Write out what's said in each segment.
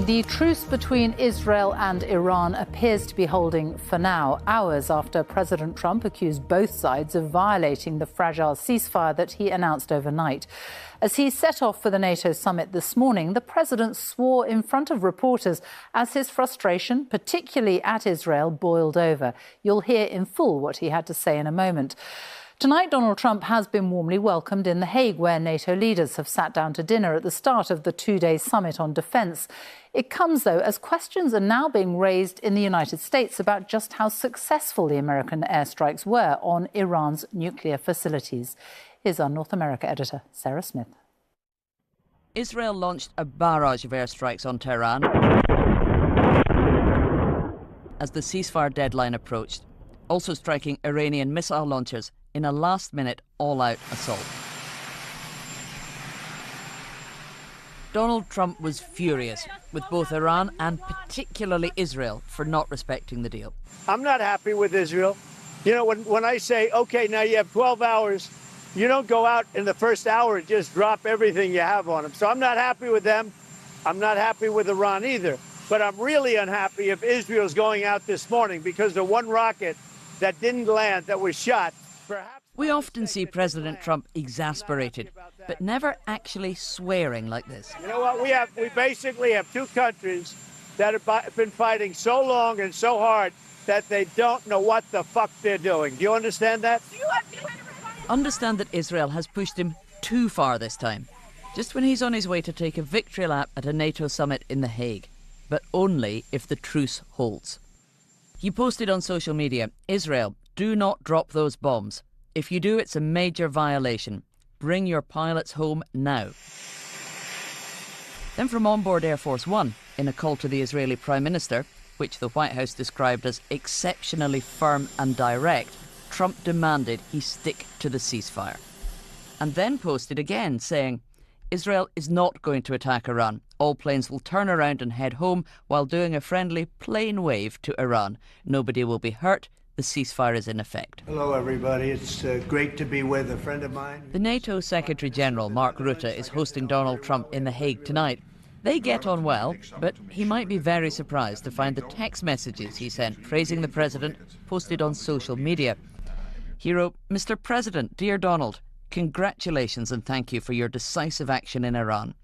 The truce between Israel and Iran appears to be holding for now, hours after President Trump accused both sides of violating the fragile ceasefire that he announced overnight. As he set off for the NATO summit this morning, the president swore in front of reporters as his frustration, particularly at Israel, boiled over. You'll hear in full what he had to say in a moment. Tonight, Donald Trump has been warmly welcomed in The Hague, where NATO leaders have sat down to dinner at the start of the two-day summit on defence. It comes, though, as questions are now being raised in the United States about just how successful the American airstrikes were on Iran's nuclear facilities. Here's our North America editor, Sarah Smith. Israel launched a barrage of airstrikes on Tehran as the ceasefire deadline approached, also striking Iranian missile launchers in a last-minute, all-out assault. Donald Trump was furious with both Iran and particularly Israel for not respecting the deal. I'm not happy with Israel. You know, when I say, OK, now you have 12 hours, you don't go out in the first hour and just drop everything you have on them. So I'm not happy with them. I'm not happy with Iran either. But I'm really unhappy if Israel's going out this morning because the one rocket that didn't land, that was shot. We often see President Trump exasperated, but never actually swearing like this. You know what? We basically have two countries that have been fighting so long and so hard that they don't know what the fuck they're doing. Do you understand that? Understand that Israel has pushed him too far this time, just when he's on his way to take a victory lap at a NATO summit in The Hague, but only if the truce holds. He posted on social media, Israel, do not drop those bombs. If you do, it's a major violation. Bring your pilots home now. Then from onboard Air Force One, in a call to the Israeli Prime Minister, which the White House described as exceptionally firm and direct, Trump demanded he stick to the ceasefire. And then posted again saying, Israel is not going to attack Iran. All planes will turn around and head home while doing a friendly plane wave to Iran. Nobody will be hurt. The ceasefire is in effect. Hello, everybody. It's great to be with a friend of mine. The NATO Secretary-General, Mark Rutte, is hosting Donald Trump in The Hague tonight. They get on well, but he might be very surprised to find the text messages he sent praising the president posted on social media. He wrote, Mr. President, dear Donald, congratulations and thank you for your decisive action in Iran.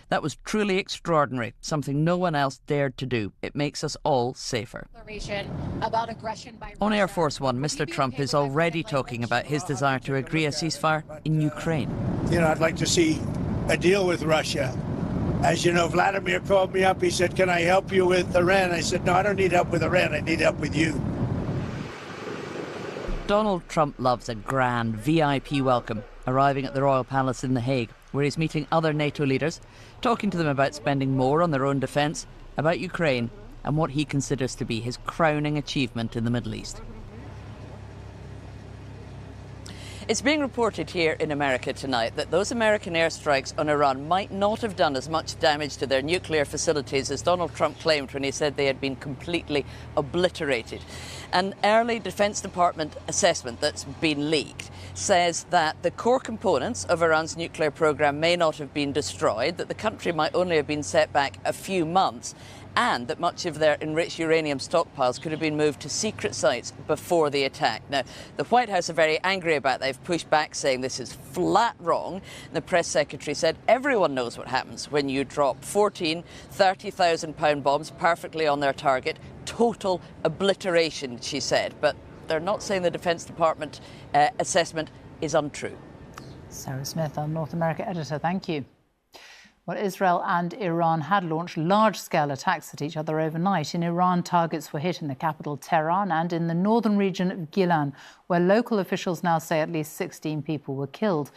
That was truly extraordinary, something no one else dared to do. It makes us all safer. On Air Force One, Mr. Trump is already talking about his desire to agree a ceasefire in Ukraine. You know, I'd like to see a deal with Russia. As you know, Vladimir called me up. He said, can I help you with Iran? I said, no, I don't need help with Iran. I need help with you. Donald Trump loves a grand VIP welcome, arriving at the Royal Palace in The Hague, where he's meeting other NATO leaders, talking to them about spending more on their own defence, about Ukraine, and what he considers to be his crowning achievement in the Middle East. It's being reported here in America tonight that those American airstrikes on Iran might not have done as much damage to their nuclear facilities as Donald Trump claimed when he said they had been completely obliterated. An early Defense Department assessment that's been leaked says that the core components of Iran's nuclear program may not have been destroyed, that the country might only have been set back a few months, and that much of their enriched uranium stockpiles could have been moved to secret sites before the attack. Now, the White House are very angry about that. They've pushed back, saying this is flat wrong. The press secretary said everyone knows what happens when you drop 14 30,000-pound bombs perfectly on their target. Total obliteration, she said. But they're not saying the Defense Department assessment is untrue. Sarah Smith, our North America editor, thank you. Well, Israel and Iran had launched large-scale attacks at each other overnight. In Iran, targets were hit in the capital, Tehran, and in the northern region of Gilan, where local officials now say at least 16 people were killed.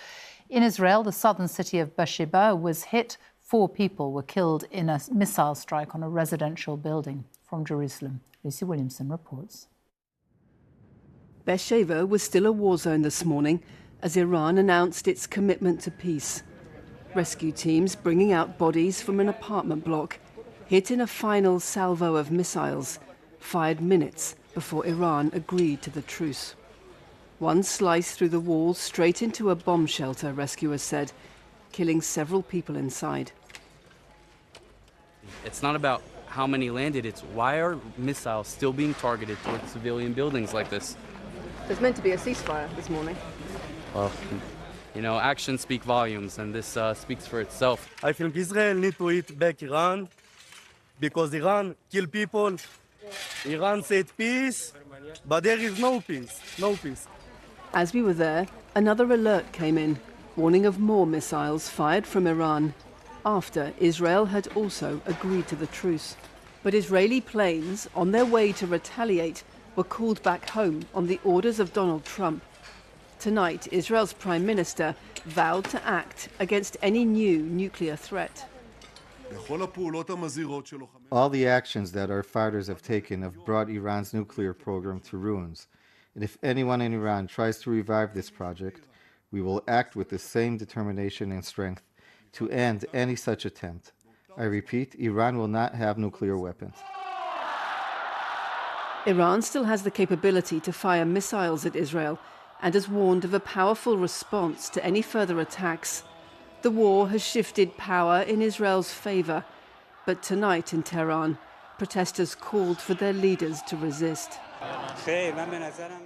In Israel, the southern city of Beersheba was hit. 4 people were killed in a missile strike on a residential building. From Jerusalem, Lucy Williamson reports. Beersheba was still a war zone this morning as Iran announced its commitment to peace. Rescue teams bringing out bodies from an apartment block, hit in a final salvo of missiles, fired minutes before Iran agreed to the truce. One sliced through the walls straight into a bomb shelter, rescuers said, killing several people inside. It's not about how many landed, it's why are missiles still being targeted towards civilian buildings like this? There's meant to be a ceasefire this morning. Well, you know, actions speak volumes, and this speaks for itself. I think Israel need to hit back Iran because Iran kill people. Iran said peace, but there is no peace, no peace. As we were there, another alert came in, warning of more missiles fired from Iran, after Israel had also agreed to the truce. But Israeli planes, on their way to retaliate, were called back home on the orders of Donald Trump. Tonight, Israel's Prime Minister vowed to act against any new nuclear threat. All the actions that our fighters have taken have brought Iran's nuclear program to ruins. And if anyone in Iran tries to revive this project, we will act with the same determination and strength to end any such attempt. I repeat, Iran will not have nuclear weapons. Iran still has the capability to fire missiles at Israel and has warned of a powerful response to any further attacks. The war has shifted power in Israel's favor, but tonight in Tehran, protesters called for their leaders to resist.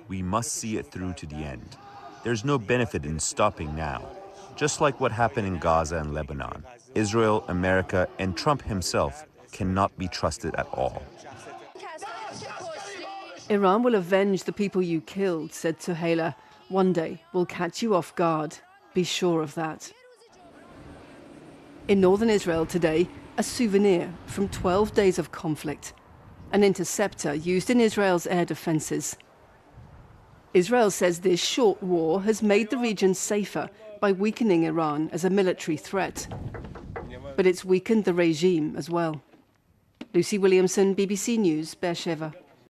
We must see it through to the end. There's no benefit in stopping now. Just like what happened in Gaza and Lebanon, Israel, America, and Trump himself cannot be trusted at all. Iran will avenge the people you killed, said Suhaila. One day we'll catch you off guard. Be sure of that. In northern Israel today, a souvenir from 12 days of conflict. An interceptor used in Israel's air defenses. Israel says this short war has made the region safer by weakening Iran as a military threat. But it's weakened the regime as well. Lucy Williamson, BBC News, Beersheba.